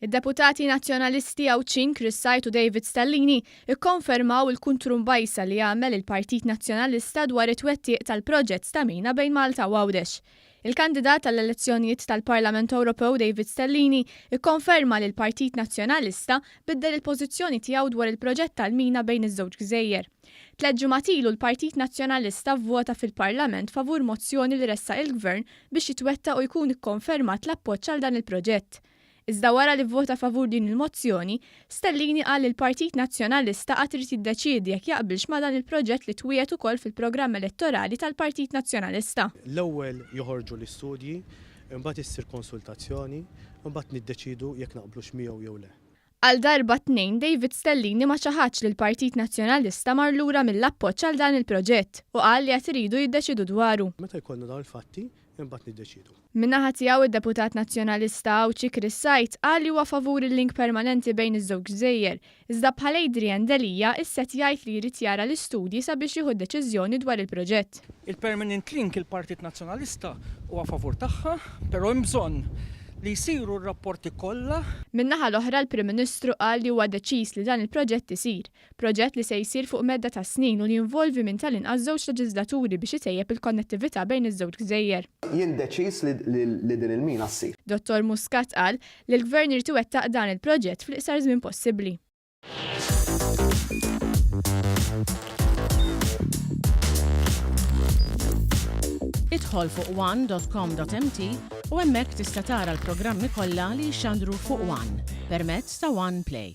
Id-deputati Nazzjonalisti Għawdxi Chris Said u David Stellini ikkonfermaw il-kuntrumbajsa li għamel il-Partit Nazzjonalista dwar it-twettiq tal-proġett tal-mina bejn Malta u Għawdxix. Il-kandidat tal-elezzjonijiet tal-Parlament Ewropew David Stellini ikkonferma li l-Partit Nazzjonalista biddel il-pożizzjoni tiegħu dwar il-proġett tal-mina bejn iż-żewġ gżejjer. 3 ġimgħat ilu l-Partit Nazzjonalista vvota fil-Parlament favur mozzjoni li ressaq il-Gvern biex jitwettaq u jkun ikkonfermat l-appoġġ għal dan il-proġett. Iżda wara li vvota favur din il-mozzjoni, Stellini qal li l-Partit Nazzjonalista qatt irid jiddeċiedi jekk jaqblux ma' dan il-proġett li twiet ukoll fil-programm elettorali tal-Partit Nazzjonalista. L-ewwel joħorġu l-istudji, imbagħad issir konsultazzjoni, imbagħad niddeċidu jekk naqblux miegħu jew le. Għal darba tnejn David Stellini ma ċaħatx li l-Partit Nazzjonalista mar lura mill-appoġġ għal dan il-proġett u qal li qed iridu jiddeċidu dwaru. Meta jkollna dawn il-fatti, imbagħad niddeċidu. Min-naħa tiegħu id-deputat Nazzjonalista Għawdxi Chris Said qal li huwa favur il-link permanenti bejn iż-żewġ gżejjer, iżda bħal Adrian Delia isset jgħid li jrid jara l-istudji sabiex jieħu deċiżjoni dwar il-proġett. Il-permanent link il-Partit Nazzjonalista huwa favur tagħha, però hemm bżonn li jsiru r-rapporti kollha. Min-naħa l-oħra l-Prim Ministru qal li huwa deċiż li dan il-proġett isir, proġett li se jsir fuq medda ta' snin u li jinvolvi minn tal-inqas żewġ leġislaturi biex itejjeb il-konnettività bejn iż-żewġ gżejjer. Jien deċiż li din il-mina ssir. Dottor Muscat qal li l-Gvern irid iwettaq dan il-proġett fl-iqsar żmien possibbli. Idħol fuq one.com.mt u hemmhekk tista' tara l-programmi kollha li jxandru fuq One permezz ta' One Play.